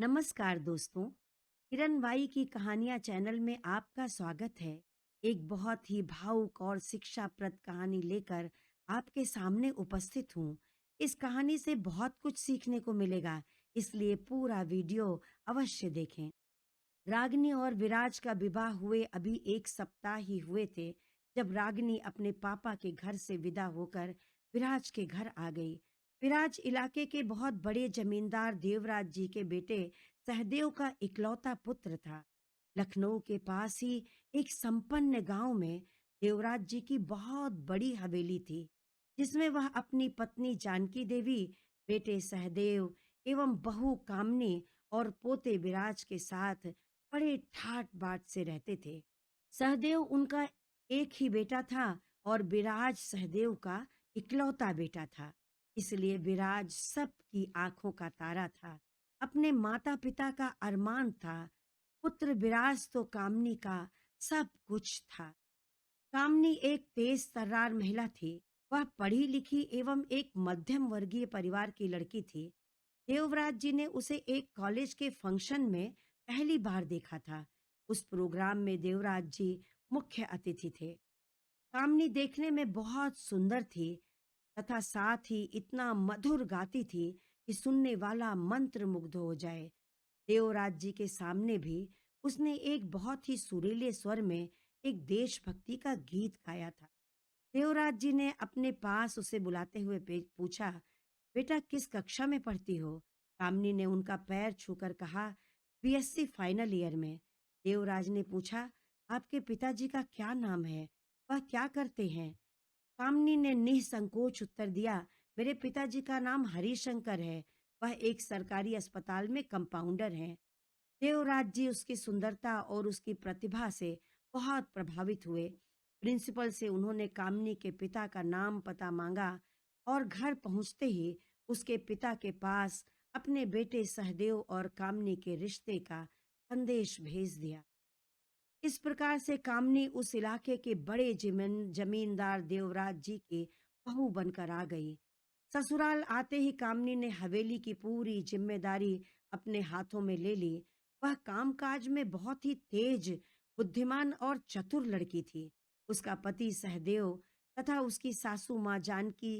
नमस्कार दोस्तों। किरण बाई की कहानियां चैनल में आपका स्वागत है। एक बहुत ही भावुक और शिक्षाप्रद कहानी लेकर आपके सामने उपस्थित हूँ। इस कहानी से बहुत कुछ सीखने को मिलेगा, इसलिए पूरा वीडियो अवश्य देखें। रागिनी और विराज का विवाह हुए अभी एक सप्ताह ही हुए थे जब रागिनी अपने पापा के घर से विदा होकर विराज के घर आ गई। विराज इलाके के बहुत बड़े जमींदार देवराज जी के बेटे सहदेव का इकलौता पुत्र था। लखनऊ के पास ही एक संपन्न गांव में देवराज जी की बहुत बड़ी हवेली थी, जिसमें वह अपनी पत्नी जानकी देवी, बेटे सहदेव एवं बहू कामनी और पोते विराज के साथ बड़े ठाट बाट से रहते थे। सहदेव उनका एक ही बेटा था और विराज सहदेव का इकलौता बेटा था, इसलिए विराज सबकी आंखों का तारा था, अपने माता पिता का अरमान था। पुत्र विराज तो कामनी का सब कुछ था। कामनी एक तेज तर्रार महिला थी। वह पढ़ी लिखी एवं एक मध्यम वर्गीय परिवार की लड़की थी। देवव्रत जी ने उसे एक कॉलेज के फंक्शन में पहली बार देखा था। उस प्रोग्राम में देवराज जी मुख्य अतिथि थे। कामनी देखने में बहुत सुंदर थी तथा साथ ही इतना मधुर गाती थी कि सुनने वाला मंत्र मुग्ध हो जाए। देवराज जी के सामने भी उसने एक बहुत ही सुरीले स्वर में एक देशभक्ति का गीत गाया था। देवराज जी ने अपने पास उसे बुलाते हुए पूछा, बेटा किस कक्षा में पढ़ती हो? कामनी ने उनका पैर छूकर कहा, बीएससी फाइनल ईयर में। देवराज ने पूछा, आपके पिताजी का क्या नाम है? वह क्या करते हैं? कामनी ने निसंकोच उत्तर दिया, मेरे पिताजी का नाम हरिशंकर है। वह एक सरकारी अस्पताल में कंपाउंडर हैं। देवराज जी उसकी सुंदरता और उसकी प्रतिभा से बहुत प्रभावित हुए। प्रिंसिपल से उन्होंने कामनी के पिता का नाम पता मांगा और घर पहुंचते ही उसके पिता के पास अपने बेटे सहदेव और कामनी के रिश्ते का संदेश भेज दिया। इस प्रकार से कामनी उस इलाके के बड़े जमींदार देवराज जी की बहू बनकर आ गई। ससुराल आते ही कामनी ने हवेली की पूरी जिम्मेदारी अपने हाथों में ले ली। वह कामकाज में बहुत ही तेज, बुद्धिमान और चतुर लड़की थी। उसका पति सहदेव तथा उसकी सासू माँ जानकी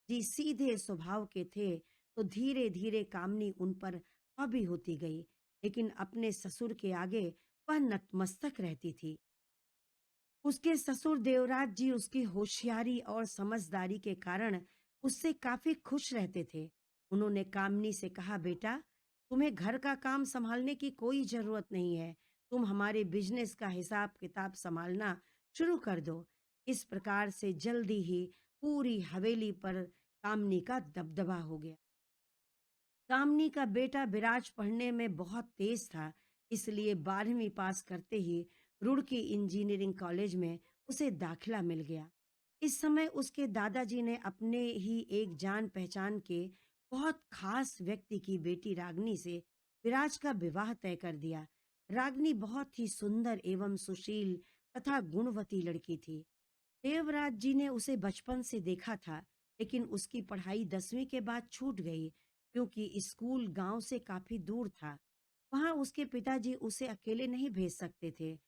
जी सीधे स्वभाव के थे, तो धीरे धीरे कामनी उन पर हावी होती गई, लेकिन अपने ससुर के आगे वह नतमस्तक रहती थी। उसके ससुर देवराज जी उसकी होशियारी और समझदारी के कारण उससे काफी खुश रहते थे। उन्होंने कामनी से कहा, बेटा तुम्हें घर का काम संभालने की कोई जरूरत नहीं है, तुम हमारे बिजनेस का हिसाब किताब संभालना शुरू कर दो। इस प्रकार से जल्दी ही पूरी हवेली पर कामनी का दबदबा हो गया। कामनी का बेटा विराज पढ़ने में बहुत तेज था, इसलिए 12वीं पास करते ही रुड़की इंजीनियरिंग कॉलेज में उसे दाखिला मिल गया। इस समय उसके दादाजी ने अपने ही एक जान पहचान के बहुत खास व्यक्ति की बेटी रागनी से विराज का विवाह तय कर दिया। रागनी बहुत ही सुंदर एवं सुशील तथा गुणवती लड़की थी। देवराज जी ने उसे बचपन से देखा था, लेकिन उसकी पढ़ाई 10वीं के बाद छूट गई, क्योंकि स्कूल गांव से काफी दूर था। वहां उसके पिताजी उसे अकेले नहीं भेज सकते थे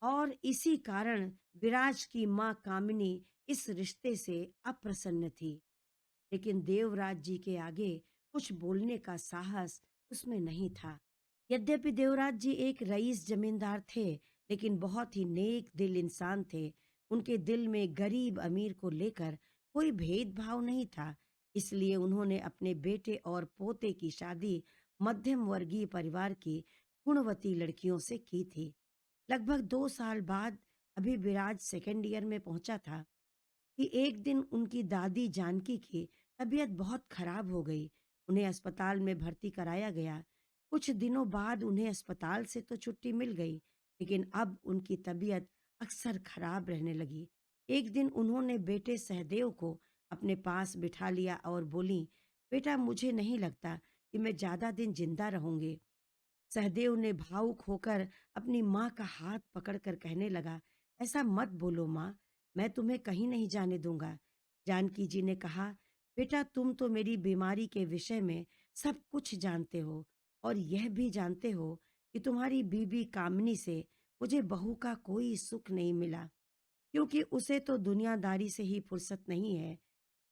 और इसी कारण विराज की मां कामिनी इस रिश्ते से अप्रसन्न थी। लेकिन देवराज जी के आगे कुछ बोलने का साहस उसमें नहीं था। यद्यपि देवराज जी एक रईस जमींदार थे, लेकिन बहुत ही नेक दिल इंसान थे। उनके दिल में गरीब अमीर को लेकर कोई भेदभाव नहीं था, इसलिए उन्होंने अपने बेटे और पोते की शादी मध्यम वर्गीय परिवार की गुणवती लड़कियों से की थी। लगभग 2 साल बाद, अभी विराज सेकेंड ईयर में पहुंचा था, कि एक दिन उनकी दादी जानकी की तबीयत बहुत खराब हो गई। उन्हें अस्पताल में भर्ती कराया गया। कुछ दिनों बाद उन्हें अस्पताल से तो छुट्टी मिल गई, लेकिन अब उनकी तबीयत अक्सर खराब रहने लगी। एक दिन उन्होंने बेटे सहदेव को अपने पास बिठा लिया और बोली, बेटा मुझे नहीं लगता कि मैं ज्यादा दिन जिंदा रहूंगी। सहदेव ने भावुक होकर अपनी माँ का हाथ पकड़कर कहने लगा, ऐसा मत बोलो माँ, मैं तुम्हें कहीं नहीं जाने दूंगा। जानकी जी ने कहा, बेटा तुम तो मेरी बीमारी के विषय में सब कुछ जानते हो, और यह भी जानते हो कि तुम्हारी बीबी कामिनी से मुझे बहू का कोई सुख नहीं मिला, क्योंकि उसे तो दुनियादारी से ही फुर्सत नहीं है,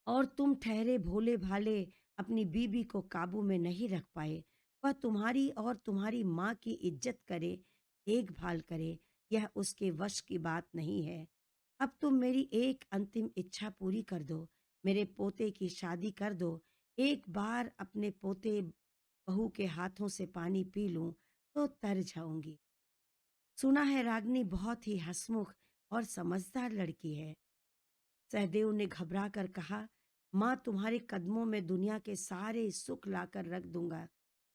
और तुम ठहरे भोले भाले अपनी बीबी को काबू में नहीं रख पाए। वह तुम्हारी और तुम्हारी माँ की इज्जत करे, देखभाल करे, यह उसके वश की बात नहीं है। अब तुम मेरी एक अंतिम इच्छा पूरी कर दो, मेरे पोते की शादी कर दो। एक बार अपने पोते बहू के हाथों से पानी पी लूं तो तर जाऊंगी। सुना है रागनी बहुत ही हंसमुख और समझदार लड़की है। सहदेव ने घबरा कर कहा, माँ तुम्हारे कदमों में दुनिया के सारे सुख लाकर रख दूंगा,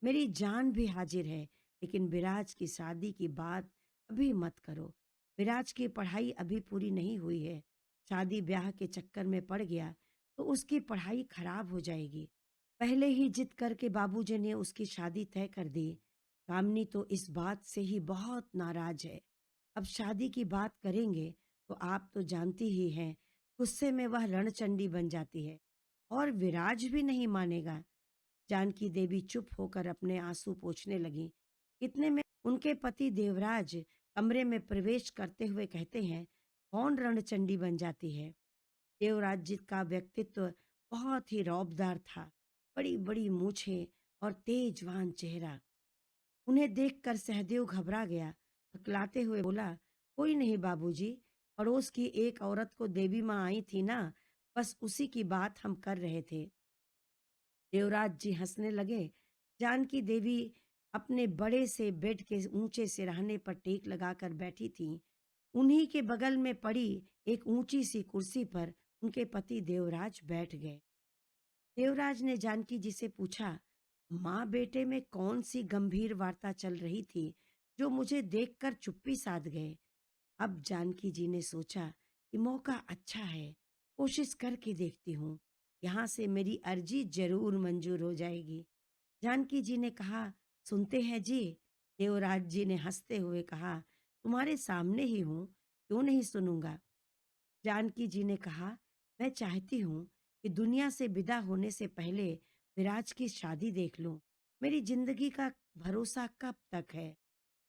मेरी जान भी हाजिर है, लेकिन विराज की शादी की बात अभी मत करो। विराज की पढ़ाई अभी पूरी नहीं हुई है, शादी ब्याह के चक्कर में पड़ गया तो उसकी पढ़ाई खराब हो जाएगी। पहले ही जिद करके बाबूजी ने उसकी शादी तय कर दी। कामनी तो इस बात से ही बहुत नाराज है। अब शादी की बात करेंगे तो आप तो जानती ही हैं, गुस्से में वह रणचंडी बन जाती है और विराज भी नहीं मानेगा। जानकी देवी चुप होकर अपने आंसू पोंछने लगी। इतने में उनके पति देवराज कमरे में प्रवेश करते हुए कहते हैं, कौन रणचंडी बन जाती है? देवराज जी का व्यक्तित्व बहुत ही रौबदार था, बड़ी बड़ी मूछें और तेजवान चेहरा। उन्हें देखकर सहदेव घबरा गया, हकलाते हुए बोला, कोई नहीं बाबूजी, पड़ोस की एक औरत को देवी माँ आई थी ना, बस उसी की बात हम कर रहे थे। देवराज जी हंसने लगे। जानकी देवी अपने बड़े से बेड के ऊंचे सिरहाने पर टेक लगाकर बैठी थीं। उन्हीं के बगल में पड़ी एक ऊंची सी कुर्सी पर उनके पति देवराज बैठ गए। देवराज ने जानकी जी से पूछा, माँ बेटे में कौन सी गंभीर वार्ता चल रही थी जो मुझे देखकर चुप्पी साध गए? अब जानकी जी ने सोचा कि मौका अच्छा है, कोशिश करके देखती हूँ, यहाँ से मेरी अर्जी जरूर मंजूर हो जाएगी। जानकी जी ने कहा, सुनते हैं जी? देवराज जी ने हंसते हुए कहा, तुम्हारे सामने ही हूँ, क्यों नहीं सुनूंगा? जानकी जी ने कहा, मैं चाहती हूँ कि दुनिया से विदा होने से पहले विराज की शादी देख लूं। मेरी जिंदगी का भरोसा कब तक है?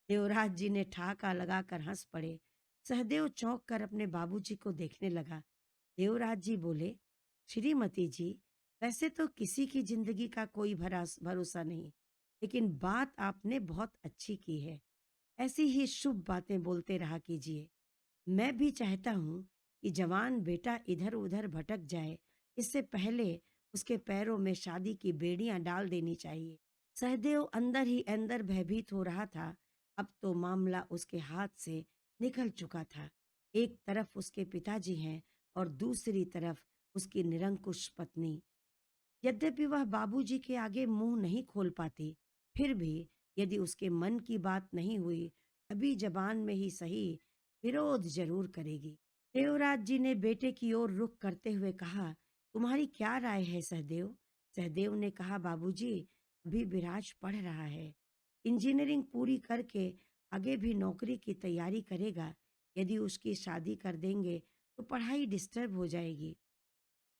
देवराज जी ने ठहाका लगाकर हंस पड़े। सहदेव चौंक कर अपने बाबूजी को देखने लगा। देवराज जी बोले, श्रीमती जी, वैसे तो किसी की जिंदगी का कोई भरोसा नहीं, लेकिन बात आपने बहुत अच्छी की है। ऐसी ही शुभ बातें बोलते रहा कीजिए। मैं भी चाहता हूँ कि जवान बेटा इधर उधर भटक जाए, इससे पहले उसके पैरों में शादी की बेड़ियां डाल देनी चाहिए। सहदेव अंदर ही अंदर भयभीत हो रहा था। अब तो मामला उसके हाथ से निकल चुका था। एक तरफ उसके पिताजी हैं और दूसरी तरफ उसकी निरंकुश पत्नी। यद्यपि वह बाबूजी के आगे मुंह नहीं खोल पाती, फिर भी यदि उसके मन की बात नहीं हुई, अभी जबान में ही सही, विरोध जरूर करेगी। देवराज जी ने बेटे की ओर रुख करते हुए कहा, तुम्हारी क्या राय है सहदेव? सहदेव ने कहा, बाबूजी, अभी विराज पढ़ रहा है, इंजीनियरिंग पूरी करके आगे भी नौकरी की तैयारी करेगा। यदि उसकी शादी कर देंगे तो पढ़ाई डिस्टर्ब हो जाएगी।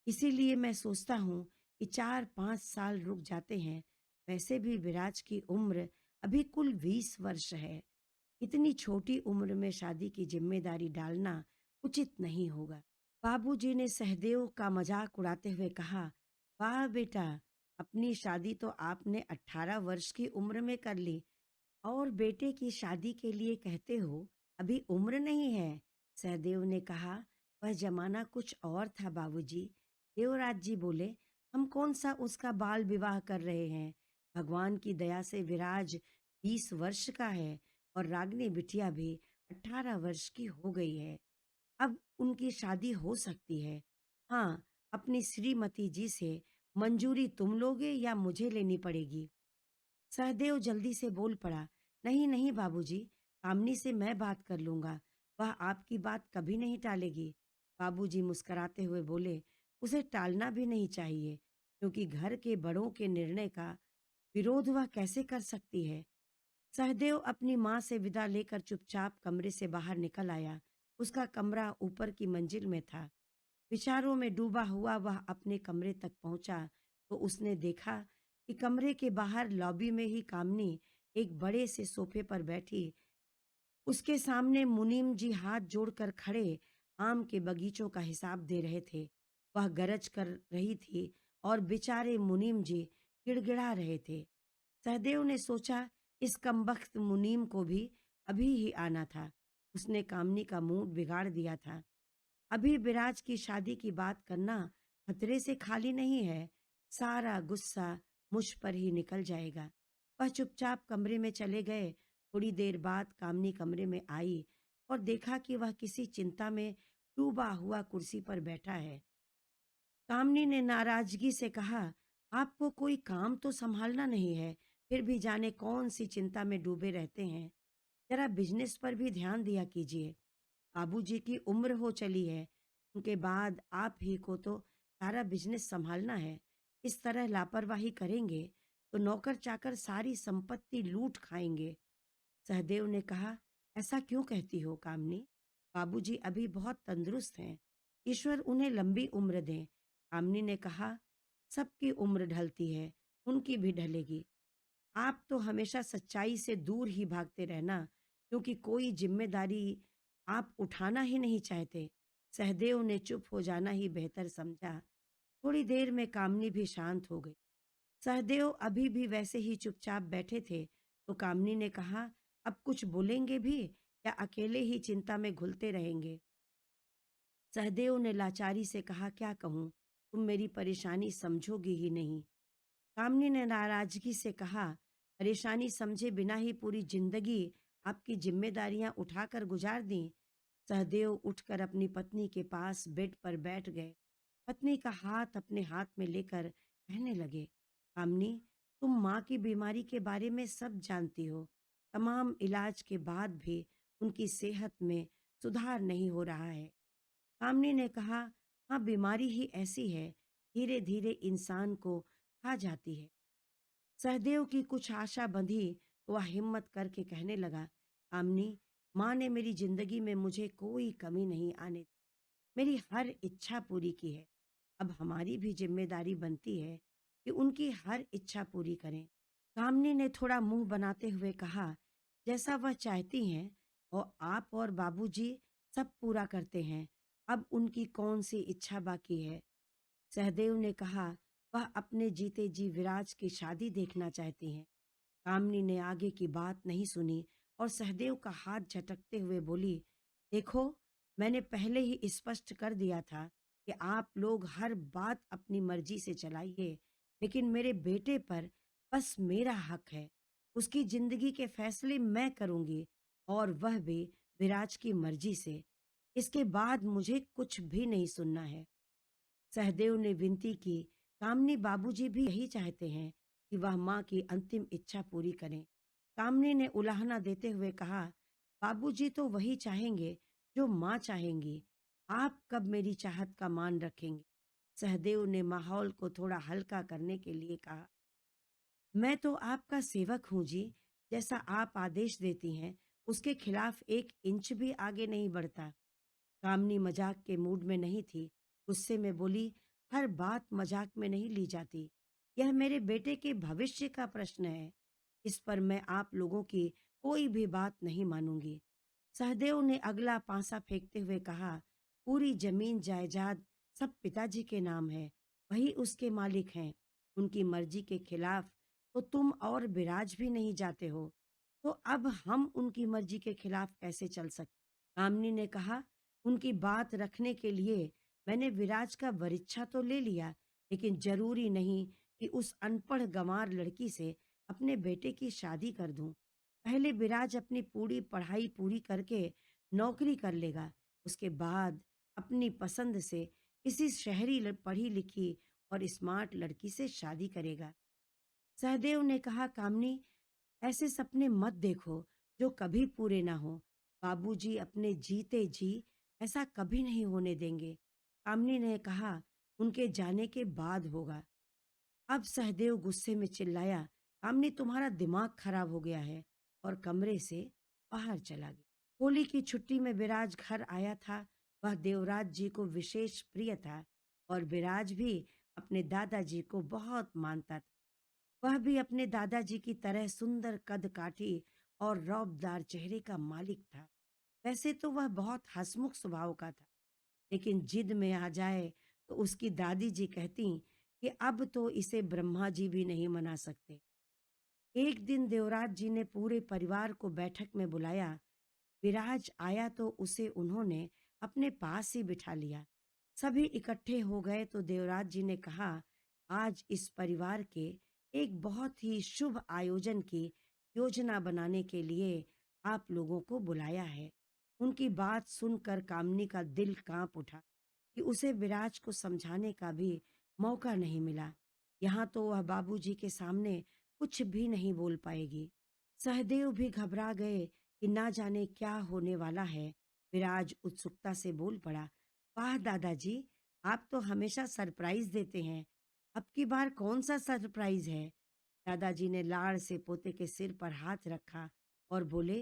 इसीलिए मैं सोचता हूँ कि 4-5 साल रुक जाते हैं। वैसे भी विराज की उम्र अभी कुल 20 वर्ष है। इतनी छोटी उम्र में शादी की जिम्मेदारी डालना उचित नहीं होगा। बाबूजी ने सहदेव का मजाक उड़ाते हुए कहा, वाह बेटा, अपनी शादी तो आपने 18 वर्ष की उम्र में कर ली, और बेटे की शादी के लिए कहते हो अभी उम्र नहीं है। सहदेव ने कहा, वह जमाना कुछ और था बाबूजी। देवराज जी बोले, हम कौन सा उसका बाल विवाह कर रहे हैं? भगवान की दया से विराज 20 वर्ष का है और रागनी बिटिया भी 18 वर्ष की हो गई है। अब उनकी शादी हो सकती है। हाँ, अपनी श्रीमती जी से मंजूरी तुम लोगे या मुझे लेनी पड़ेगी? सहदेव जल्दी से बोल पड़ा, नहीं नहीं बाबूजी, कामनी से मैं बात कर लूंगा, वह आपकी बात कभी नहीं टालेगी। बाबूजी मुस्कुराते हुए बोले, उसे टालना भी नहीं चाहिए, क्योंकि घर के बड़ों के निर्णय का विरोध वह कैसे कर सकती है? सहदेव अपनी माँ से विदा लेकर चुपचाप कमरे से बाहर निकल आया। उसका कमरा ऊपर की मंजिल में था। विचारों में डूबा हुआ वह अपने कमरे तक पहुंचा तो उसने देखा कि कमरे के बाहर लॉबी में ही कामनी एक बड़े से सोफे पर बैठी, उसके सामने मुनीम जी हाथ जोड़कर खड़े आम के बगीचों का हिसाब दे रहे थे। वह गरज कर रही थी और बेचारे मुनीम जी गिड़गिड़ा रहे थे। सहदेव ने सोचा, इस कमबख्त मुनीम को भी अभी ही आना था। उसने कामनी का मूड बिगाड़ दिया था। अभी विराज की शादी की बात करना खतरे से खाली नहीं है। सारा गुस्सा मुझ पर ही निकल जाएगा। वह चुपचाप कमरे में चले गए। थोड़ी देर बाद कामनी कमरे में आई और देखा कि वह किसी चिंता में डूबा हुआ कुर्सी पर बैठा है। कामनी ने नाराजगी से कहा, आपको कोई काम तो संभालना नहीं है, फिर भी जाने कौन सी चिंता में डूबे रहते हैं। जरा बिजनेस पर भी ध्यान दिया कीजिए। बाबूजी की उम्र हो चली है, उनके बाद आप ही को तो सारा बिजनेस संभालना है। इस तरह लापरवाही करेंगे तो नौकर चाकर सारी संपत्ति लूट खाएंगे। सहदेव ने कहा, ऐसा क्यों कहती हो कामनी? बाबूजी अभी बहुत तंदुरुस्त हैं, ईश्वर उन्हें लंबी उम्र दें। कामनी ने कहा, सबकी उम्र ढलती है, उनकी भी ढलेगी। आप तो हमेशा सच्चाई से दूर ही भागते रहना, क्योंकि कोई जिम्मेदारी आप उठाना ही नहीं चाहते। सहदेव ने चुप हो जाना ही बेहतर समझा। थोड़ी देर में कामनी भी शांत हो गई। सहदेव अभी भी वैसे ही चुपचाप बैठे थे, तो कामनी ने कहा, अब कुछ बोलेंगे भी या अकेले ही चिंता में घुलते रहेंगे? सहदेव ने लाचारी से कहा, क्या कहूँ, तुम मेरी परेशानी समझोगी ही नहीं। कामनी ने नाराजगी से कहा, परेशानी समझे बिना ही पूरी जिंदगी आपकी जिम्मेदारियां उठाकर गुजार दी। सहदेव उठकर अपनी पत्नी के पास बेड पर बैठ गए। पत्नी का हाथ अपने हाथ में लेकर कहने लगे, कामनी, तुम माँ की बीमारी के बारे में सब जानती हो। तमाम इलाज के बाद भी उनकी सेहत में सुधार नहीं हो रहा है। कामनी ने कहा, हाँ, बीमारी ही ऐसी है, धीरे धीरे इंसान को खा जाती है। सहदेव की कुछ आशा बंधी तो वह हिम्मत करके कहने लगा, कामनी, माँ ने मेरी जिंदगी में मुझे कोई कमी नहीं आने दी, मेरी हर इच्छा पूरी की है। अब हमारी भी जिम्मेदारी बनती है कि उनकी हर इच्छा पूरी करें। कामनी ने थोड़ा मुंह बनाते हुए कहा, जैसा वह चाहती हैं और आप और बाबूजी सब पूरा करते हैं, अब उनकी कौन सी इच्छा बाकी है? सहदेव ने कहा, वह अपने जीते जी विराज की शादी देखना चाहती हैं। कामनी ने आगे की बात नहीं सुनी और सहदेव का हाथ झटकते हुए बोली, देखो, मैंने पहले ही स्पष्ट कर दिया था कि आप लोग हर बात अपनी मर्जी से चलाइए, लेकिन मेरे बेटे पर बस मेरा हक है। उसकी जिंदगी के फैसले मैं करूंगी और वह भी विराज की मर्जी से। इसके बाद मुझे कुछ भी नहीं सुनना है। सहदेव ने विनती की, कामनी, बाबूजी भी यही चाहते हैं कि वह माँ की अंतिम इच्छा पूरी करें। कामनी ने उलाहना देते हुए कहा, बाबूजी तो वही चाहेंगे जो माँ चाहेंगी। आप कब मेरी चाहत का मान रखेंगे? सहदेव ने माहौल को थोड़ा हल्का करने के लिए कहा, मैं तो आपका सेवक हूँ जी। जैसा आप आदेश देती हैं, उसके खिलाफ 1 इंच भी आगे नहीं बढ़ता। कामनी मजाक के मूड में नहीं थी। गुस्से में बोली, हर बात मजाक में नहीं ली जाती। यह मेरे बेटे के भविष्य का प्रश्न है। इस पर मैं आप लोगों की कोई भी बात नहीं मानूंगी। सहदेव ने अगला पांसा फेंकते हुए कहा, पूरी जमीन जायदाद सब पिताजी के नाम है, वही उसके मालिक हैं। उनकी मर्जी के खिलाफ तो तुम और विराज भी नहीं जाते हो, तो अब हम उनकी मर्जी के खिलाफ कैसे चल सकते? कामनी ने कहा, उनकी बात रखने के लिए मैंने विराज का वरिच्छा तो ले लिया, लेकिन जरूरी नहीं कि उस अनपढ़ गंवार लड़की से अपने बेटे की शादी कर दूं। पहले विराज अपनी पूरी पढ़ाई पूरी करके नौकरी कर लेगा, उसके बाद अपनी पसंद से किसी शहरी पढ़ी लिखी और स्मार्ट लड़की से शादी करेगा। सहदेव ने कहा, कामनी, ऐसे सपने मत देखो जो कभी पूरे ना हो। बाबूजी अपने जीते जी ऐसा कभी नहीं होने देंगे। कामनी ने कहा, उनके जाने के बाद होगा। अब सहदेव गुस्से में चिल्लाया, कामनी, तुम्हारा दिमाग खराब हो गया है, और कमरे से बाहर चला गया। होली की छुट्टी में विराज घर आया था। वह देवराज जी को विशेष प्रिय था और विराज भी अपने दादाजी को बहुत मानता था। वह भी अपने दादाजी की तरह सुंदर कद काठी और रौबदार चेहरे का मालिक था। वैसे तो वह बहुत हंसमुख स्वभाव का था, लेकिन जिद में आ जाए तो उसकी दादी जी कहती कि अब तो इसे ब्रह्मा जी भी नहीं मना सकते। एक दिन देवराज जी ने पूरे परिवार को बैठक में बुलाया। विराज आया तो उसे उन्होंने अपने पास ही बिठा लिया। सभी इकट्ठे हो गए तो देवराज जी ने कहा, आज इस परिवार के एक बहुत ही शुभ आयोजन की योजना बनाने के लिए आप लोगों को बुलाया है। उनकी बात सुनकर कामनी का दिल कांप उठा कि उसे विराज को समझाने का भी मौका नहीं मिला। यहाँ तो वह बाबूजी के सामने कुछ भी नहीं बोल पाएगी। सहदेव भी घबरा गए कि ना जाने क्या होने वाला है। विराज उत्सुकता से बोल पड़ा, वाह दादाजी, आप तो हमेशा सरप्राइज देते हैं। अब की बार कौन सा सरप्राइज है? दादाजी ने लाड़ से पोते के सिर पर हाथ रखा और बोले,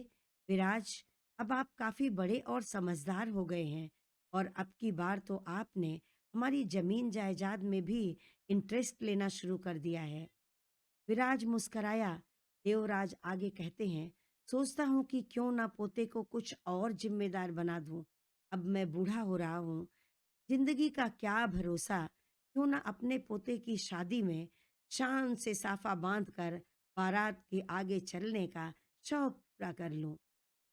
विराज, अब आप काफी बड़े और समझदार हो गए हैं और अब की बार तो आपने हमारी जमीन जायदाद में भी इंटरेस्ट लेना शुरू कर दिया है। विराज मुस्कराया। देवराज आगे कहते हैं, सोचता हूँ कि क्यों ना पोते को कुछ और जिम्मेदार बना दूं। अब मैं बूढ़ा हो रहा हूँ, जिंदगी का क्या भरोसा। क्यों ना अपने पोते की शादी में शान से साफा बांधकर बारात के आगे चलने का शौक पूरा कर लूं।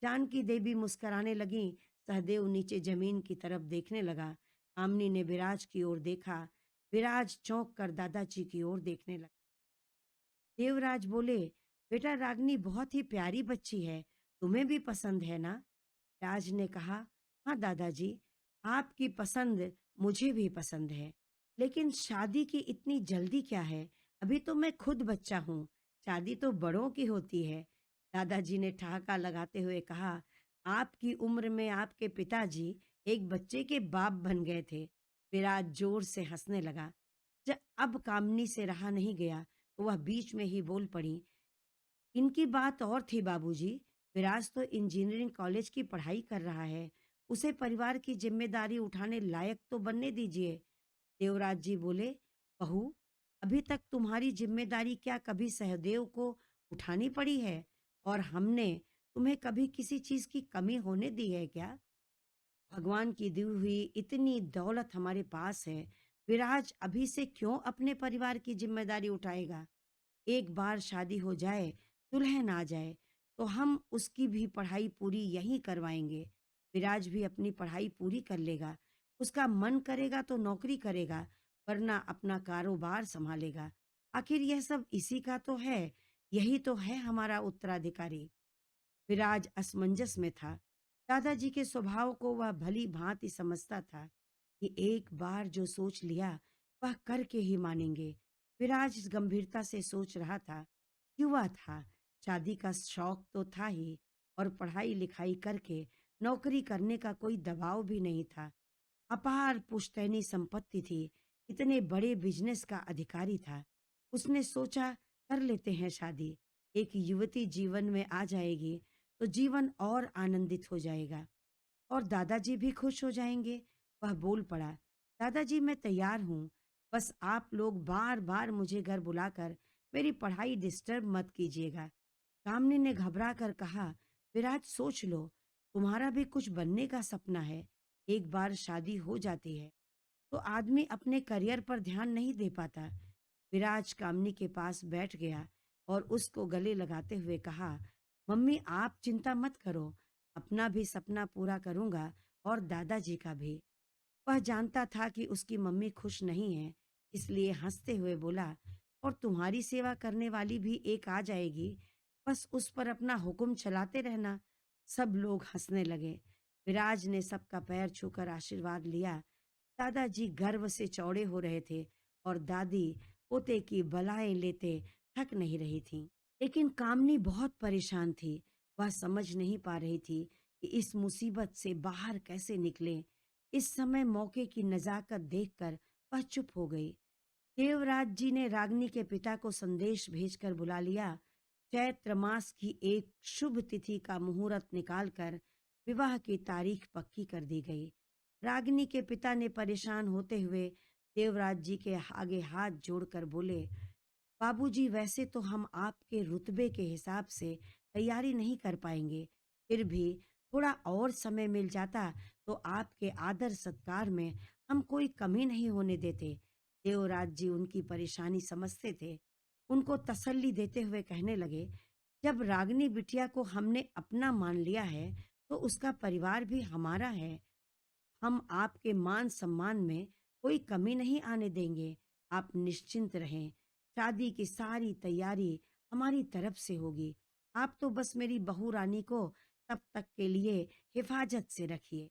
जानकी देवी मुस्कुराने लगी। सहदेव नीचे जमीन की तरफ देखने लगा। आमनी ने विराज की ओर देखा। विराज चौंक कर दादाजी की ओर देखने लगा। देवराज बोले, बेटा, रागनी बहुत ही प्यारी बच्ची है, तुम्हें भी पसंद है ना? राज ने कहा, हाँ दादाजी, आपकी पसंद मुझे भी पसंद है, लेकिन शादी की इतनी जल्दी क्या है? अभी तो मैं खुद बच्चा हूँ, शादी तो बड़ों की होती है। दादाजी ने ठहाका लगाते हुए कहा, आपकी उम्र में आपके पिताजी एक बच्चे के बाप बन गए थे। विराज जोर से हंसने लगा। जब अब कामनी से रहा नहीं गया तो वह बीच में ही बोल पड़ी, इनकी बात और थी बाबूजी। विराज तो इंजीनियरिंग कॉलेज की पढ़ाई कर रहा है, उसे परिवार की जिम्मेदारी उठाने लायक तो बनने दीजिए। देवराज जी बोले, बहू, अभी तक तुम्हारी जिम्मेदारी क्या कभी सहदेव को उठानी पड़ी है? और हमने तुम्हें कभी किसी चीज की कमी होने दी है क्या? भगवान की दी हुई इतनी दौलत हमारे पास है, विराज अभी से क्यों अपने परिवार की जिम्मेदारी उठाएगा? एक बार शादी हो जाए, दुल्हन आ जाए, तो हम उसकी भी पढ़ाई पूरी यहीं करवाएंगे। विराज भी अपनी पढ़ाई पूरी कर लेगा। उसका मन करेगा तो नौकरी करेगा, वरना अपना कारोबार संभालेगा। आखिर यह सब इसी का तो है, यही तो है हमारा उत्तराधिकारी। विराज असमंजस में था। दादाजी के स्वभाव को वह भली भांति समझता था कि एक बार जो सोच लिया वह करके ही मानेंगे। विराज गंभीरता से सोच रहा था। युवा था, शादी का शौक तो था ही, और पढ़ाई लिखाई करके नौकरी करने का कोई दबाव भी नहीं था। अपार पुश्तैनी संपत्ति थी, इतने बड़े बिजनेस का अधिकारी था। उसने सोचा, कर लेते हैं शादी। एक युवती जीवन में आ जाएगी तो जीवन और आनंदित हो जाएगा और दादाजी भी खुश हो जाएंगे। वह बोल पड़ा, दादाजी, मैं तैयार हूँ, बस आप लोग बार बार मुझे घर बुलाकर मेरी पढ़ाई डिस्टर्ब मत कीजिएगा। कामनी ने घबरा कर कहा, विराज, सोच लो, तुम्हारा भी कुछ बनने का सपना है। एक बार शादी हो जाती है तो आदमी अपने करियर पर ध्यान नहीं दे पाता। विराज कामनी के पास बैठ गया और उसको गले लगाते हुए कहा, मम्मी, आप चिंता मत करो, अपना भी सपना पूरा करूंगा और दादाजी का भी। वह जानता था कि उसकी मम्मी खुश नहीं है, इसलिए हंसते हुए बोला, और तुम्हारी सेवा करने वाली भी एक आ जाएगी, बस उस पर अपना हुक्म चलाते रहना। सब लोग हंसने लगे। विराज ने सबका पैर छूकर आशीर्वाद लिया। दादाजी गर्व से चौड़े हो रहे थे और दादी पोते की बलाएं लेते थक नहीं रही थी। लेकिन कामनी बहुत परेशान थी। वह समझ नहीं पा रही थी कि इस मुसीबत से बाहर कैसे निकले। इस समय मौके की नजाकत देखकर वह चुप हो गई। देवराज जी ने रागनी के पिता को संदेश भेजकर बुला लिया। चैत्र मास की एक शुभ तिथि का मुहूर्त निकालकर विवाह की तारीख पक्की कर दी गई। रागिनी के पिता ने परेशान होते हुए देवराज जी के आगे हाथ जोड़कर बोले, बाबूजी, वैसे तो हम आपके रुतबे के हिसाब से तैयारी नहीं कर पाएंगे, फिर भी थोड़ा और समय मिल जाता तो आपके आदर सत्कार में हम कोई कमी नहीं होने देते। देवराज जी उनकी परेशानी समझते थे। उनको तसल्ली देते हुए कहने लगे, जब रागनी बिटिया को हमने अपना मान लिया है तो उसका परिवार भी हमारा है। हम आपके मान सम्मान में कोई कमी नहीं आने देंगे। आप निश्चिंत रहें। शादी की सारी तैयारी हमारी तरफ से होगी। आप तो बस मेरी बहू रानी को तब तक के लिए हिफाजत से रखिए।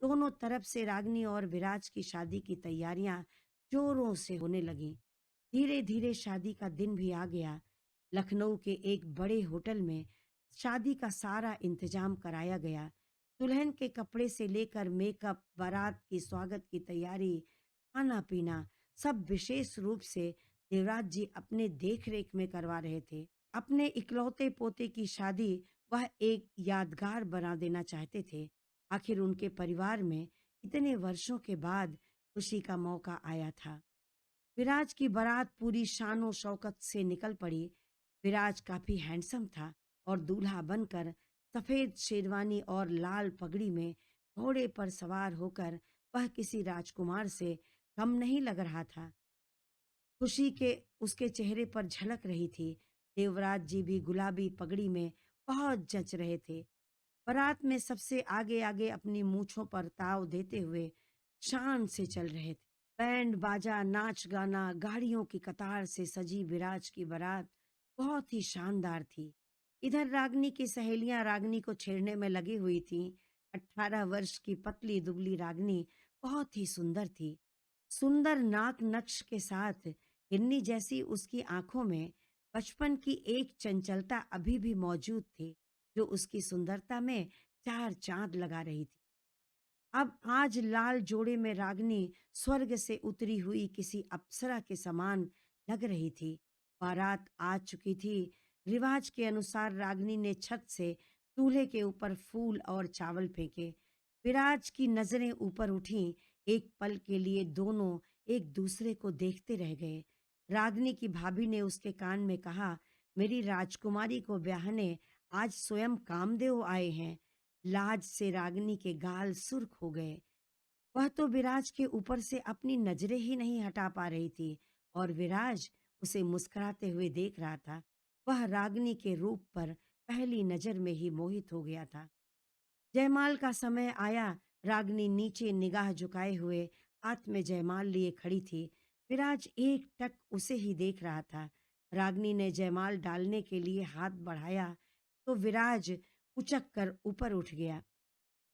दोनों तरफ से रागनी और विराज की शादी की तैयारियां जोरों से होने लगीं। धीरे धीरे शादी का दिन भी आ गया। लखनऊ के एक बड़े होटल में शादी का सारा इंतजाम कराया गया। दुल्हन के कपड़े से लेकर मेकअप, बारात की स्वागत की तैयारी, खाना पीना, सब विशेष रूप से देवराज जी अपने देख रेख में करवा रहे थे। अपने इकलौते पोते की शादी वह एक यादगार बना देना चाहते थे। आखिर उनके परिवार में इतने वर्षों के बाद खुशी का मौका आया था। विराज की बारात पूरी शानो शौकत से निकल पड़ी। विराज काफी हैंडसम था और दूल्हा बनकर सफेद शेरवानी और लाल पगड़ी में घोड़े पर सवार होकर वह किसी राजकुमार से कम नहीं लग रहा था। खुशी के उसके चेहरे पर झलक रही थी। देवराज जी भी गुलाबी पगड़ी में बहुत जच रहे थे। बारात में सबसे आगे आगे अपनी मूछों पर ताव देते हुए शान से चल रहे थे। बैंड बाजा, नाच गाना, गाड़ियों की कतार से सजी विराज की बारात बहुत ही शानदार थी। इधर रागनी की सहेलियां रागनी को छेड़ने में लगी हुई थीं। 18 वर्ष की पतली दुबली रागनी बहुत ही सुंदर थी। सुंदर नाक नक्श के साथ हिरनी जैसी उसकी आंखों में बचपन की एक चंचलता अभी भी मौजूद थी, जो उसकी सुंदरता में चार चांद लगा रही थी। अब आज लाल जोड़े में रागनी स्वर्ग से उतरी हुई किसी अप्सरा के समान लग रही थी। बारात आ चुकी थी। रिवाज के अनुसार रागनी ने छत से दूल्हे के ऊपर फूल और चावल फेंके। विराज की नजरें ऊपर उठीं। एक पल के लिए दोनों एक दूसरे को देखते रह गए। रागनी की भाभी ने उसके कान में कहा, मेरी राजकुमारी को ब्याहने आज स्वयं कामदेव आए हैं। लाज से रागिनी के गाल सुर्ख हो गए। वह तो विराज के ऊपर से अपनी नजरें ही नहीं हटा पा रही थी और विराज उसे मुस्कुराते हुए देख रहा था। वह रागिनी के रूप पर पहली नजर में ही मोहित हो गया था। जयमाल का समय आया। रागिनी नीचे निगाह झुकाए हुए हाथ में जयमाल लिए खड़ी थी। विराज एक टक उसे ही देख रहा था। रागिनी ने जयमाल डालने के लिए हाथ बढ़ाया तो विराज उचक कर ऊपर उठ गया।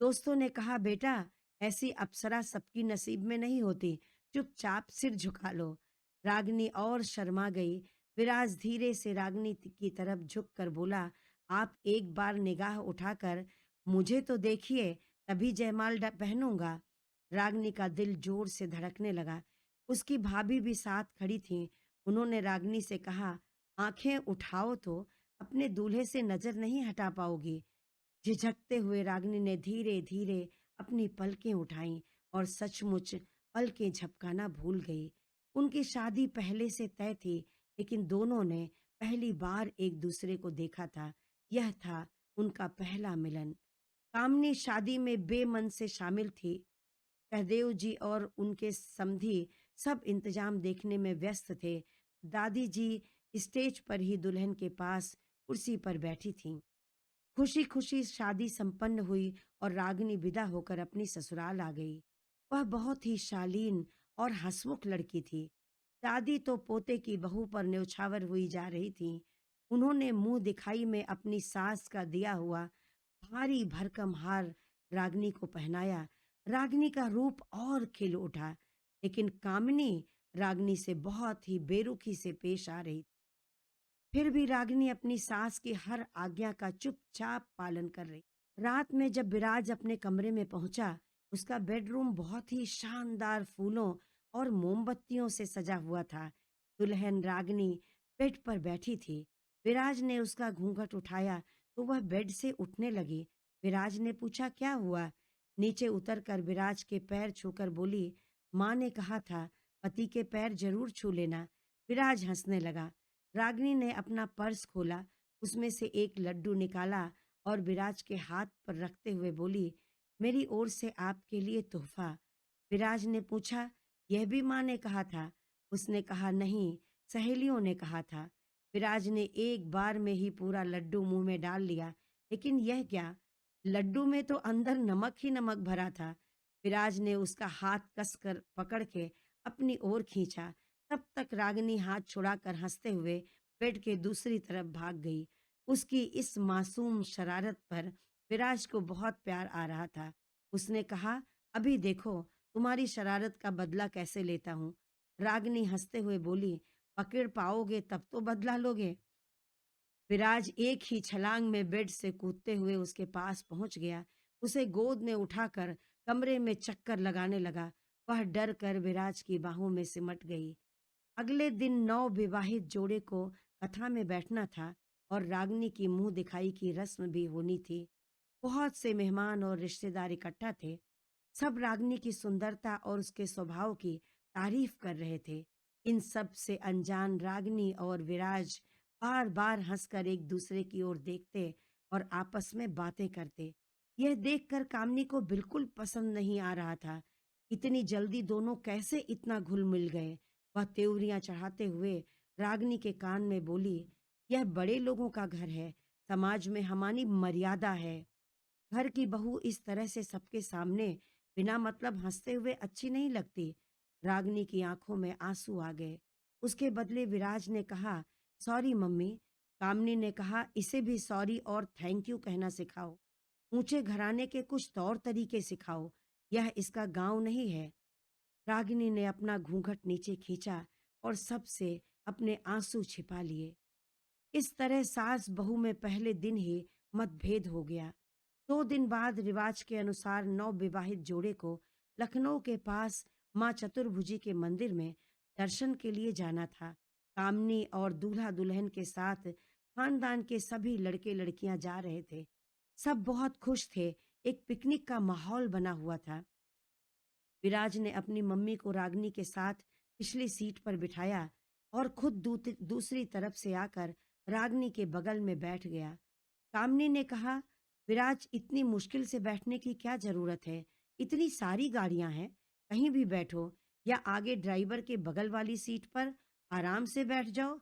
दोस्तों ने कहा, बेटा, ऐसी अप्सरा सबकी नसीब में नहीं होती, चुपचाप सिर झुका लो। रागिनी और शर्मा गई। विराज धीरे से रागिनी की तरफ झुक कर बोला, आप एक बार निगाह उठाकर मुझे तो देखिए, तभी जयमाल पहनूंगा। रागिनी का दिल जोर से धड़कने लगा। उसकी भाभी भी साथ खड़ी थी। उन्होंने रागिनी से कहा, आंखें उठाओ तो अपने दूल्हे से नजर नहीं हटा पाओगी। झिझकते हुए रागिनी ने धीरे धीरे अपनी पलकें उठाईं और सचमुच पलकें झपकाना भूल गई। उनकी शादी पहले से तय थी, लेकिन दोनों ने पहली बार एक दूसरे को देखा था। यह था उनका पहला मिलन। कामनी शादी में बेमन से शामिल थी। सहदेव जी और उनके समधी सब इंतजाम देखने में व्यस्त थे। दादी जी स्टेज पर ही दुल्हन के पास कुर्सी पर बैठी थीं। खुशी खुशी शादी संपन्न हुई और रागिनी विदा होकर अपनी ससुराल आ गई। वह बहुत ही शालीन और हंसमुख लड़की थी। दादी तो पोते की बहू पर न्यौछावर हुई जा रही थी। उन्होंने मुंह दिखाई में अपनी सास का दिया हुआ भारी भरकम हार रागिनी को पहनाया। रागिनी का रूप और खिल उठा, लेकिन कामिनी रागिनी से बहुत ही बेरुखी से पेश आ रही। फिर भी रागिनी अपनी सास की हर आज्ञा का चुपचाप पालन कर रही। रात में जब विराज अपने कमरे में पहुंचा, उसका बेडरूम बहुत ही शानदार फूलों और मोमबत्तियों से सजा हुआ था। दुल्हन रागिनी बेड पर बैठी थी। विराज ने उसका घूंघट उठाया तो वह बेड से उठने लगी। विराज ने पूछा, क्या हुआ? नीचे उतरकर विराज के पैर छूकर बोली, माँ ने कहा था पति के पैर जरूर छू लेना। विराज हंसने लगा। रागिनी ने अपना पर्स खोला, उसमें से एक लड्डू निकाला और विराज के हाथ पर रखते हुए बोली, मेरी ओर से आपके लिए तोहफा। विराज ने पूछा, यह भी माँ ने कहा था? उसने कहा, नहीं, सहेलियों ने कहा था। विराज ने एक बार में ही पूरा लड्डू मुंह में डाल लिया, लेकिन यह क्या? लड्डू में तो अंदर नमक ही नमक भरा था। विराज ने उसका हाथ कसकर पकड़ के अपनी ओर खींचा। तब तक रागिनी हाथ छुड़ाकर हंसते हुए बेड के दूसरी तरफ भाग गई। उसकी इस मासूम शरारत पर विराज को बहुत प्यार आ रहा था। उसने कहा, अभी देखो तुम्हारी शरारत का बदला कैसे लेता हूँ। रागिनी हंसते हुए बोली, पकड़ पाओगे तब तो बदला लोगे। विराज एक ही छलांग में बेड से कूदते हुए उसके पास पहुंच गया। उसे गोद में उठाकर कमरे में चक्कर लगाने लगा। वह डर कर विराज की बाहों में सिमट गई। अगले दिन नव विवाहित जोड़े को कथा में बैठना था और रागनी की मुंह दिखाई की रस्म भी होनी थी। बहुत से मेहमान और रिश्तेदार इकट्ठा थे। सब रागनी की सुंदरता और उसके स्वभाव की तारीफ कर रहे थे। इन सब से अनजान रागनी और विराज बार बार हंसकर एक दूसरे की ओर देखते और आपस में बातें करते। यह देखकर कामनी को बिल्कुल पसंद नहीं आ रहा था। इतनी जल्दी दोनों कैसे इतना घुल मिल गए। वह त्योरियां चढ़ाते हुए रागनी के कान में बोली, यह बड़े लोगों का घर है, समाज में हमारी मर्यादा है। घर की बहू इस तरह से सबके सामने बिना मतलब हंसते हुए अच्छी नहीं लगती। रागनी की आंखों में आंसू आ गए। उसके बदले विराज ने कहा, सॉरी मम्मी। कामनी ने कहा, इसे भी सॉरी और थैंक यू कहना सिखाओ। ऊंचे घराने के कुछ तौर तरीके सिखाओ। यह इसका गांव नहीं है। रागिनी ने अपना घूंघट नीचे खींचा और सबसे अपने आंसू छिपा लिए। इस तरह सास बहू में पहले दिन ही मतभेद हो गया। 2 दिन बाद रिवाज के अनुसार नव विवाहित जोड़े को लखनऊ के पास माँ चतुर्भुजी के मंदिर में दर्शन के लिए जाना था। कामनी और दूल्हा दुल्हन के साथ खानदान के सभी लड़के लड़कियां जा रहे थे। सब बहुत खुश थे। एक पिकनिक का माहौल बना हुआ था। विराज ने अपनी मम्मी को रागनी के साथ पिछली सीट पर बिठाया और खुद दूसरी तरफ से आकर रागनी के बगल में बैठ गया। कामनी ने कहा, विराज, इतनी मुश्किल से बैठने की क्या जरूरत है? इतनी सारी गाड़ियां हैं, कहीं भी बैठो या आगे ड्राइवर के बगल वाली सीट पर आराम से बैठ जाओ।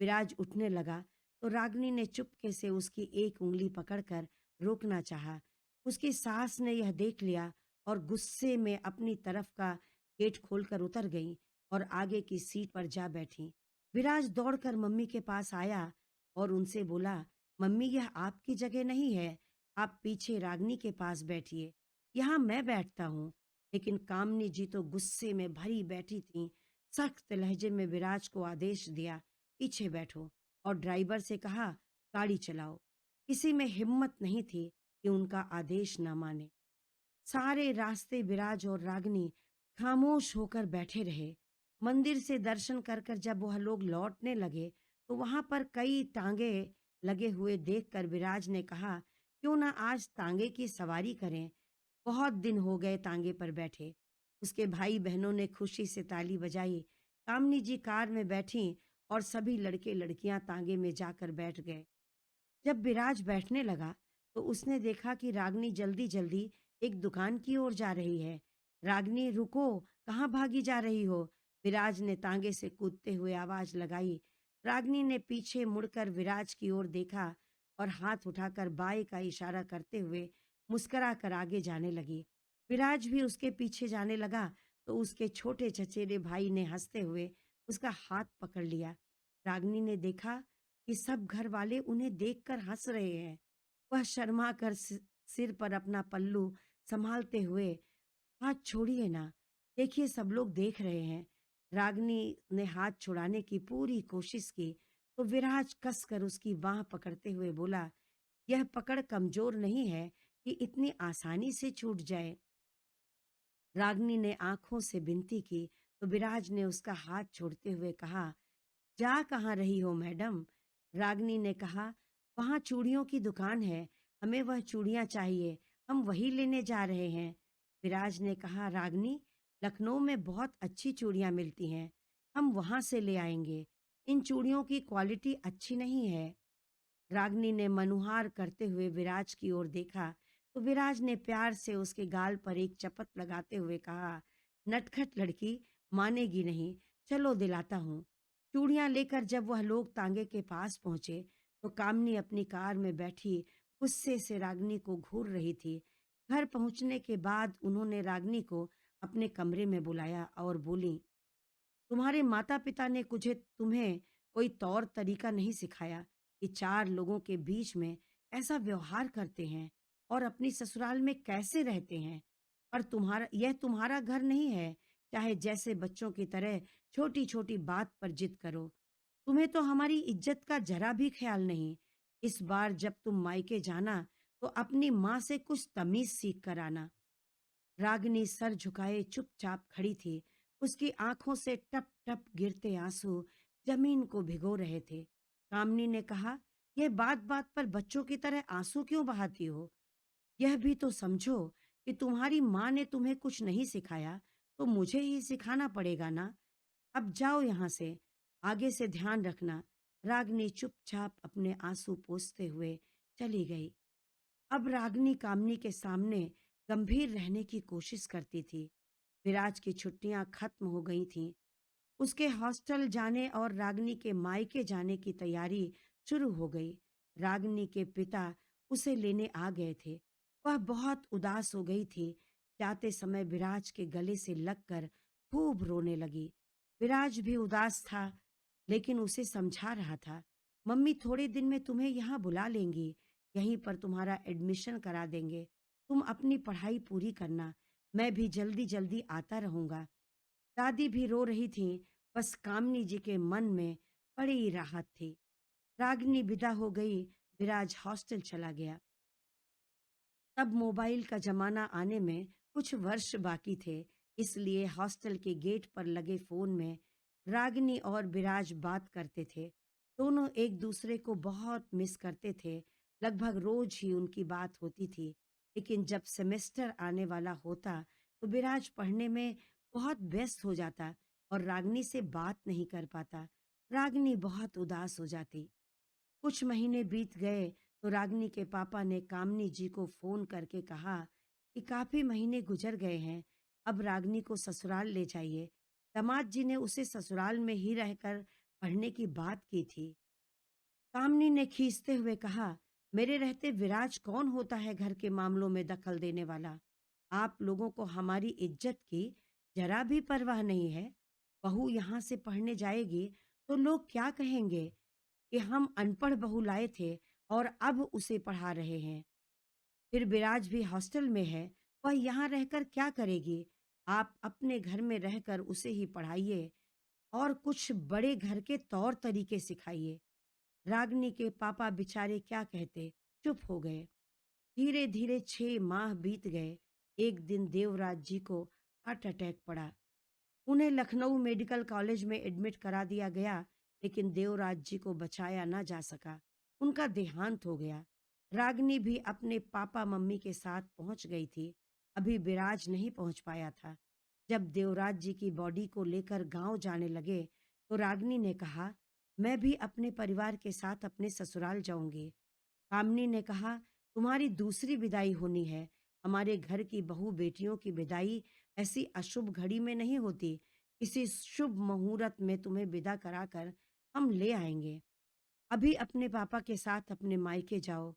विराज उठने लगा तो रागनी ने चुपके से उसकी एक उंगली पकड़कर रोकना चाहा। उसकी सास ने यह देख लिया और गुस्से में अपनी तरफ का गेट खोलकर उतर गई और आगे की सीट पर जा बैठी। विराज दौड़कर मम्मी के पास आया और उनसे बोला, मम्मी, यह आपकी जगह नहीं है, आप पीछे रागनी के पास बैठिए, यहाँ मैं बैठता हूँ। लेकिन कामनी जी तो गुस्से में भरी बैठी थीं। सख्त लहजे में विराज को आदेश दिया, पीछे बैठो, और ड्राइवर से कहा, गाड़ी चलाओ। किसी में हिम्मत नहीं थी कि उनका आदेश न माने। सारे रास्ते विराज और रागनी खामोश होकर बैठे रहे। मंदिर से दर्शन कर कर जब वह लोग लौटने लगे तो वहां पर कई टांगे लगे हुए देखकर विराज ने कहा, क्यों ना आज तांगे की सवारी करें। बहुत दिन हो गए तांगे पर बैठे। उसके भाई बहनों ने खुशी से ताली बजाई। कामनी जी कार में बैठी और सभी लड़के लड़कियां तांगे में जाकर बैठ गए। जब विराज बैठने लगा तो उसने देखा कि रागनी जल्दी जल्दी एक दुकान की ओर जा रही है। रागनी, रुको, कहाँ भागी जा रही हो? विराज ने तांगे से कूदते हुए आवाज लगाई। रागनी ने पीछे मुड़कर विराज की ओर देखा और हाथ उठाकर बाएं का इशारा करते हुए मुस्कुरा कर आगे जाने लगी। विराज भी उसके पीछे जाने लगा तो उसके छोटे चचेरे भाई ने हंसते हुए उसका हाथ पकड़ लिया। रागनी ने देखा कि सब घर वाले उन्हें देखकर हंस रहे हैं। वह शर्मा कर सिर पर अपना पल्लू संभालते हुए, हाथ छोड़िए ना, देखिए सब लोग देख रहे हैं। रागनी ने हाथ छुड़ाने की पूरी कोशिश की तो विराज कसकर उसकी बाह पकड़ते हुए बोला, यह पकड़ कमजोर नहीं है कि इतनी आसानी से छूट जाए। रागनी ने आंखों से विनती की तो विराज ने उसका हाथ छोड़ते हुए कहा, जा कहाँ रही हो मैडम? रागनी ने कहा, वहाँ चूड़ियों की दुकान है, हमें वह चूड़ियाँ चाहिए, हम वही लेने जा रहे हैं। विराज ने कहा, रागनी, लखनऊ में बहुत अच्छी चूड़ियाँ मिलती हैं, हम वहाँ से ले आएंगे। इन चूड़ियों की क्वालिटी अच्छी नहीं है। रागिनी ने मनुहार करते हुए विराज की ओर देखा तो विराज ने प्यार से उसके गाल पर एक चपत लगाते हुए कहा, नटखट लड़की, मानेगी नहीं, चलो दिलाता हूँ। चूड़ियां लेकर जब वह लोग तांगे के पास पहुंचे तो कामनी अपनी कार में बैठी गुस्से से रागिनी को घूर रही थी। घर पहुंचने के बाद उन्होंने रागिनी को अपने कमरे में बुलाया और बोली, तुम्हारे माता-पिता ने कुछ तुम्हें कोई तौर तरीका नहीं सिखाया कि 4 लोगों के बीच में ऐसा व्यवहार करते हैं और अपनी ससुराल में कैसे रहते हैं। और तुम्हारा घर नहीं है, चाहे जैसे बच्चों की तरह छोटी-छोटी बात पर जिद करो। तुम्हें तो हमारी इज्जत का ज़रा भी ख़्याल नहीं। इस बार जब तुम मायके जाना, तो अपनी माँ से कुछ तमीज़ सीख कर आना। रागिनी सर झुकाए चुपचाप खड़ी थी। उसकी आंखों से टप टप गिरते आंसू जमीन को भिगो रहे थे। कामनी ने कहा, यह बात बात पर बच्चों की तरह आंसू क्यों बहाती हो? यह भी तो समझो कि तुम्हारी माँ ने तुम्हें कुछ नहीं सिखाया तो मुझे ही सिखाना पड़ेगा ना। अब जाओ यहाँ से, आगे से ध्यान रखना। रागिनी चुपचाप अपने आंसू पोंछते हुए चली गई। अब रागिनी कामनी के सामने गंभीर रहने की कोशिश करती थी। विराज की छुट्टियां खत्म हो गई थीं। उसके हॉस्टल जाने और रागिनी के मायके जाने की तैयारी शुरू हो गई। रागिनी के पिता उसे लेने आ गए थे। वह बहुत उदास हो गई थी। जाते समय विराज के गले से लगकर खूब रोने लगी। विराज भी उदास था, लेकिन उसे समझा रहा था, मम्मी थोड़े दिन में तुम्हें यहाँ बुला लेंगी, यहीं पर तुम्हारा एडमिशन करा देंगे। तुम अपनी पढ़ाई पूरी करना, मैं भी जल्दी जल्दी आता रहूंगा। दादी भी रो रही थीं, बस कामनी जी के मन में बड़ी राहत थी। रागिनी विदा हो गई, विराज हॉस्टल चला गया। तब मोबाइल का जमाना आने में कुछ वर्ष बाकी थे, इसलिए हॉस्टल के गेट पर लगे फोन में रागिनी और विराज बात करते थे। दोनों एक दूसरे को बहुत मिस करते थे। लगभग रोज ही उनकी बात होती थी। लेकिन जब सेमेस्टर आने वाला होता तो विराज पढ़ने में बहुत व्यस्त हो जाता और रागिनी से बात नहीं कर पाता। रागिनी बहुत उदास हो जाती। कुछ महीने बीत गए तो रागिनी के पापा ने कामनी जी को फोन करके कहा कि काफी महीने गुजर गए हैं, अब रागिनी को ससुराल ले जाइए। दामाद जी ने उसे ससुराल में ही रहकर पढ़ने की बात की थी। कामनी ने खींचते हुए कहा, मेरे रहते विराज कौन होता है घर के मामलों में दखल देने वाला? आप लोगों को हमारी इज्जत की जरा भी परवाह नहीं है। बहू यहाँ से पढ़ने जाएगी तो लोग क्या कहेंगे कि हम अनपढ़ बहू लाए थे और अब उसे पढ़ा रहे हैं। फिर विराज भी हॉस्टल में है, वह यहाँ रहकर क्या करेगी? आप अपने घर में रहकर उसे ही पढ़ाइए और कुछ बड़े घर के तौर तरीके सिखाइए। रागिनी के पापा बेचारे क्या कहते, चुप हो गए। धीरे धीरे 6 माह बीत गए। एक दिन देवराज जी को हार्ट अटैक पड़ा। उन्हें लखनऊ मेडिकल कॉलेज में एडमिट करा दिया गया, लेकिन देवराज जी को बचाया ना जा सका। उनका देहांत हो गया। रागिनी भी अपने पापा मम्मी के साथ पहुंच गई थी। अभी विराज नहीं पहुंच पाया था। जब देवराज जी की बॉडी को लेकर गांव जाने लगे तो रागिनी ने कहा, मैं भी अपने परिवार के साथ अपने ससुराल जाऊंगी। कामनी ने कहा, तुम्हारी दूसरी विदाई होनी है। हमारे घर की बहू बेटियों की विदाई ऐसी अशुभ घड़ी में नहीं होती। किसी शुभ मुहूर्त में तुम्हें विदा कराकर हम ले आएंगे। अभी अपने पापा के साथ अपने मायके जाओ।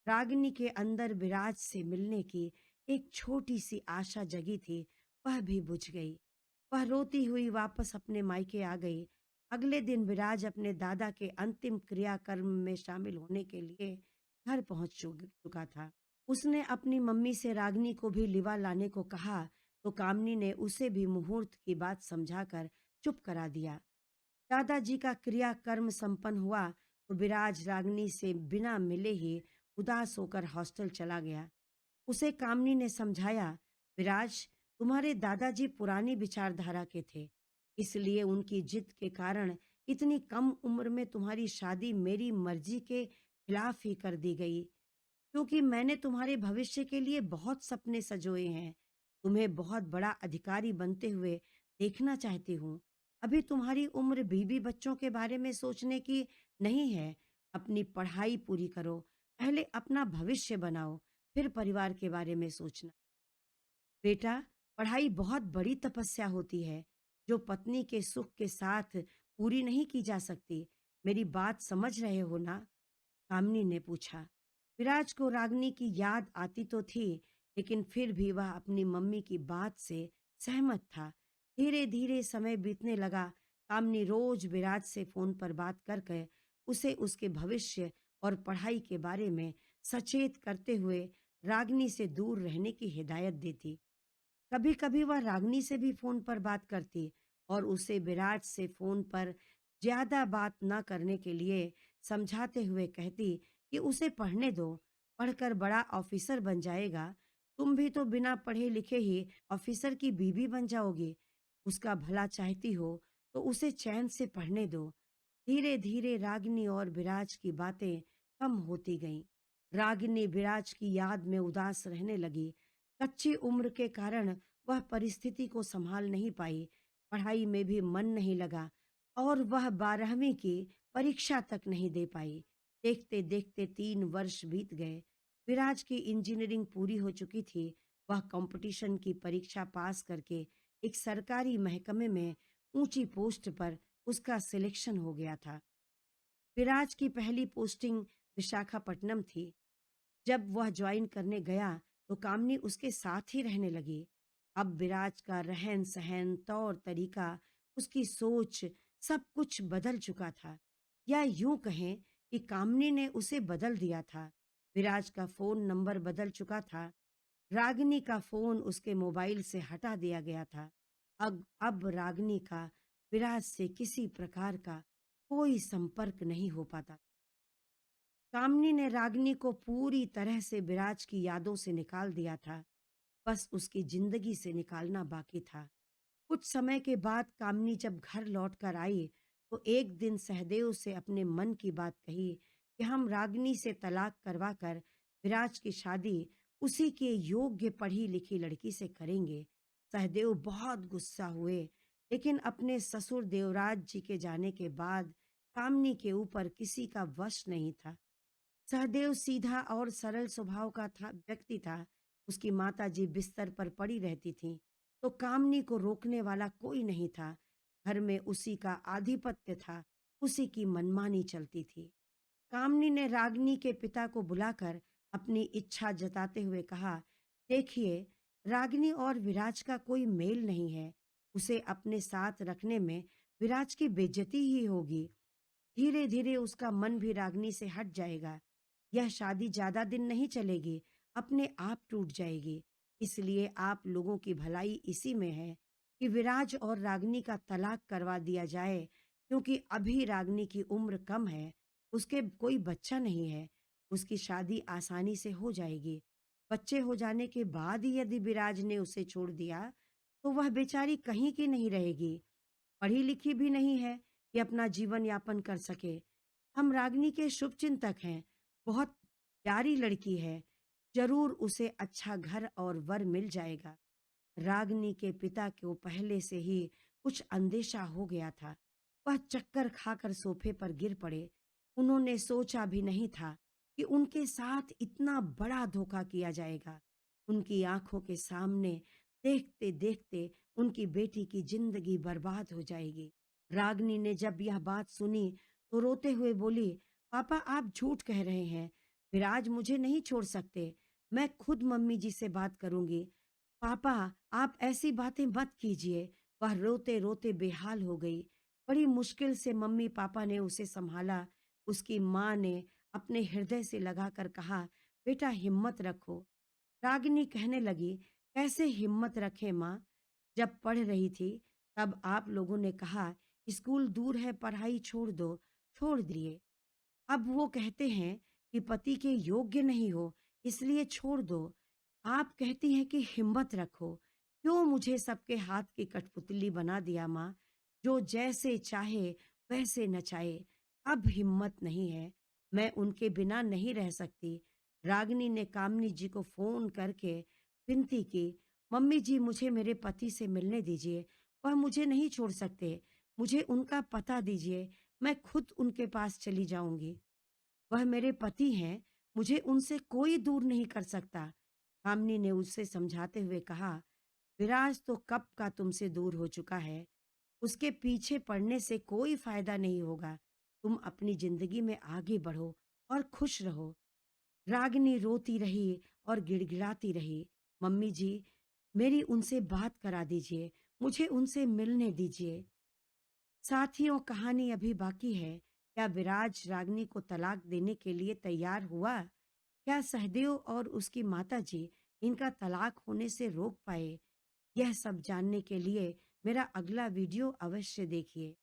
रागिनी के अंदर विराज से मिलने की एक छोटी सी आशा जगी थी, वह भी बुझ गई। वह रोती हुई वापस अपने मायके आ गई। अगले दिन विराज अपने दादा के अंतिम क्रियाकर्म में शामिल होने के लिए घर पहुंच चुका था। उसने अपनी मम्मी से रागिनी को भी लिवा लाने को कहा तो कामनी ने उसे भी मुहूर्त की बात समझाकर चुप करा दिया। दादाजी का क्रियाकर्म संपन्न हुआ तो विराज रागिनी से बिना मिले ही उदास होकर हॉस्टल चला गया। उसे कामनी ने समझाया, विराज, तुम्हारे दादाजी पुरानी विचारधारा के थे, इसलिए उनकी जिद के कारण इतनी कम उम्र में तुम्हारी शादी मेरी मर्जी के खिलाफ ही कर दी गई। क्योंकि मैंने तुम्हारे भविष्य के लिए बहुत सपने सजोए हैं, तुम्हें बहुत बड़ा अधिकारी बनते हुए देखना चाहती हूँ। अभी तुम्हारी उम्र बीवी बच्चों के बारे में सोचने की नहीं है। अपनी पढ़ाई पूरी करो, पहले अपना भविष्य बनाओ, फिर परिवार के बारे में सोचना। बेटा, पढ़ाई बहुत बड़ी तपस्या होती है, जो पत्नी के सुख के साथ पूरी नहीं की जा सकती। मेरी बात समझ रहे हो ना? कामिनी ने पूछा। विराज को रागिनी की याद आती तो थी, लेकिन फिर भी वह अपनी मम्मी की बात से सहमत था। धीरे धीरे समय बीतने लगा। कामिनी रोज विराज से फोन पर बात करके उसे उसके भविष्य और पढ़ाई के बारे में सचेत करते हुए रागिनी से दूर रहने की हिदायत देती। कभी कभी वह रागिनी से भी फोन पर बात करती और उसे विराज से फोन पर ज्यादा बात न करने के लिए समझाते हुए कहती कि उसे पढ़ने दो, पढ़कर बड़ा ऑफिसर बन जाएगा। तुम भी तो बिना पढ़े लिखे ही ऑफिसर की बीवी बन जाओगी। उसका भला चाहती हो तो उसे चैन से पढ़ने दो। धीरे धीरे रागिनी और विराज की बातें कम होती गईं। रागिनी विराज की याद में उदास रहने लगी। कच्ची उम्र के कारण वह परिस्थिति को संभाल नहीं पाई। पढ़ाई में भी मन नहीं लगा और वह 12वीं की परीक्षा तक नहीं दे पाई। देखते देखते 3 वर्ष बीत गए। विराज की इंजीनियरिंग पूरी हो चुकी थी। वह कंपटीशन की परीक्षा पास करके एक सरकारी महकमे में ऊंची पोस्ट पर उसका सिलेक्शन हो गया था। विराज की पहली पोस्टिंग विशाखापट्टनम थी। जब वह ज्वाइन करने गया तो कामनी उसके साथ ही रहने लगी। अब विराज का रहन सहन, तौर तरीका, उसकी सोच, सब कुछ बदल चुका था। या यूं कहें कि कामनी ने उसे बदल दिया था। विराज का फोन नंबर बदल चुका था। रागिनी का फोन उसके मोबाइल से हटा दिया गया था। अब रागिनी का विराज से किसी प्रकार का कोई संपर्क नहीं हो पाता। कामनी ने रागिनी को पूरी तरह से विराज की यादों से निकाल दिया था। बस उसकी जिंदगी से निकालना बाकी था। कुछ समय के बाद कामनी जब घर लौट कर आई तो एक दिन सहदेव से अपने मन की बात कही कि हम रागिनी से तलाक करवा कर विराज की शादी उसी के योग्य पढ़ी लिखी लड़की से करेंगे। सहदेव बहुत गुस्सा हुए, लेकिन अपने ससुर देवराज जी के जाने के बाद कामनी के ऊपर किसी का वश नहीं था। सहदेव सीधा और सरल स्वभाव का था व्यक्ति था। उसकी माताजी बिस्तर पर पड़ी रहती थीं, तो कामनी को रोकने वाला कोई नहीं था। घर में उसी का आधिपत्य था, उसी की मनमानी चलती थी। कामनी ने रागिनी के पिता को बुलाकर अपनी इच्छा जताते हुए कहा, देखिए, रागिनी और विराज का कोई मेल नहीं है। उसे अपने साथ रखने में विराज की बेइज्जती ही होगी। धीरे धीरे उसका मन भी रागिनी से हट जाएगा। यह शादी ज्यादा दिन नहीं चलेगी, अपने आप टूट जाएगी। इसलिए आप लोगों की भलाई इसी में है कि विराज और रागिनी का तलाक करवा दिया जाए, क्योंकि अभी रागिनी की उम्र कम है, उसके कोई बच्चा नहीं है। उसकी शादी आसानी से हो जाएगी। बच्चे हो जाने के बाद ही यदि विराज ने उसे छोड़ दिया तो वह बेचारी कहीं की नहीं रहेगी। पढ़ी लिखी भी नहीं है कि अपना जीवन यापन कर सके। हम रागिनी के शुभ चिंतक हैं। बहुत प्यारी लड़की है। जरूर उसे अच्छा घर और वर मिल जाएगा। रागिनी के पिता को पहले से ही कुछ अंदेशा हो गया था। वह चक्कर खाकर सोफे पर गिर पड़े। उन्होंने सोचा भी नहीं था कि उनके साथ इतना बड़ा धोखा किया जाएगा। उनकी आंखों के सामने देखते देखते उनकी बेटी की जिंदगी बर्बाद हो जाएगी। रागिनी ने जब यह बात सुनी तो रोते हुए बोली, पापा आप झूठ कह रहे हैं। विराज मुझे नहीं छोड़ सकते। मैं खुद मम्मी जी से बात करूंगी। पापा, आप ऐसी बातें मत कीजिए। वह रोते रोते बेहाल हो गई। बड़ी मुश्किल से मम्मी पापा ने उसे संभाला। उसकी माँ ने अपने हृदय से लगाकर कहा, बेटा हिम्मत रखो। रागिनी कहने लगी, कैसे हिम्मत रखे माँ? जब पढ़ रही थी तब आप लोगों ने कहा स्कूल दूर है, पढ़ाई छोड़ दो। छोड़ दिए। अब वो कहते हैं कि पति के योग्य नहीं हो, इसलिए छोड़ दो। आप कहती हैं कि हिम्मत रखो। क्यों मुझे सबके हाथ की कठपुतली बना दिया माँ? जो जैसे चाहे वैसे नचाए। अब हिम्मत नहीं है। मैं उनके बिना नहीं रह सकती। रागिनी ने कामनी जी को फोन करके विनती की, मम्मी जी मुझे मेरे पति से मिलने दीजिए। वह मुझे नहीं छोड़ सकते। मुझे उनका पता दीजिए, मैं खुद उनके पास चली जाऊँगी। वह मेरे पति हैं, मुझे उनसे कोई दूर नहीं कर सकता। कामिनी ने उसे समझाते हुए कहा, विराज तो कब का तुमसे दूर हो चुका है। उसके पीछे पड़ने से कोई फायदा नहीं होगा। तुम अपनी जिंदगी में आगे बढ़ो और खुश रहो। रागिनी रोती रही और गिड़गिड़ाती रही, मम्मी जी, मेरी उनसे बात करा दीजिए, मुझे उनसे मिलने दीजिए। साथियों, कहानी अभी बाकी है। क्या विराज रागिनी को तलाक देने के लिए तैयार हुआ? क्या सहदेव और उसकी माताजी इनका तलाक होने से रोक पाए? यह सब जानने के लिए मेरा अगला वीडियो अवश्य देखिए।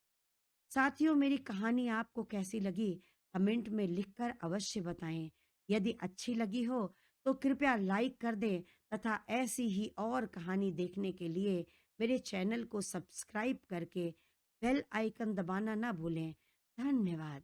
साथियों, मेरी कहानी आपको कैसी लगी कमेंट में लिखकर अवश्य बताएं। यदि अच्छी लगी हो तो कृपया लाइक कर दें तथा ऐसी ही और कहानी देखने के लिए मेरे चैनल को सब्सक्राइब करके बेल आइकन दबाना ना भूलें। धन्यवाद।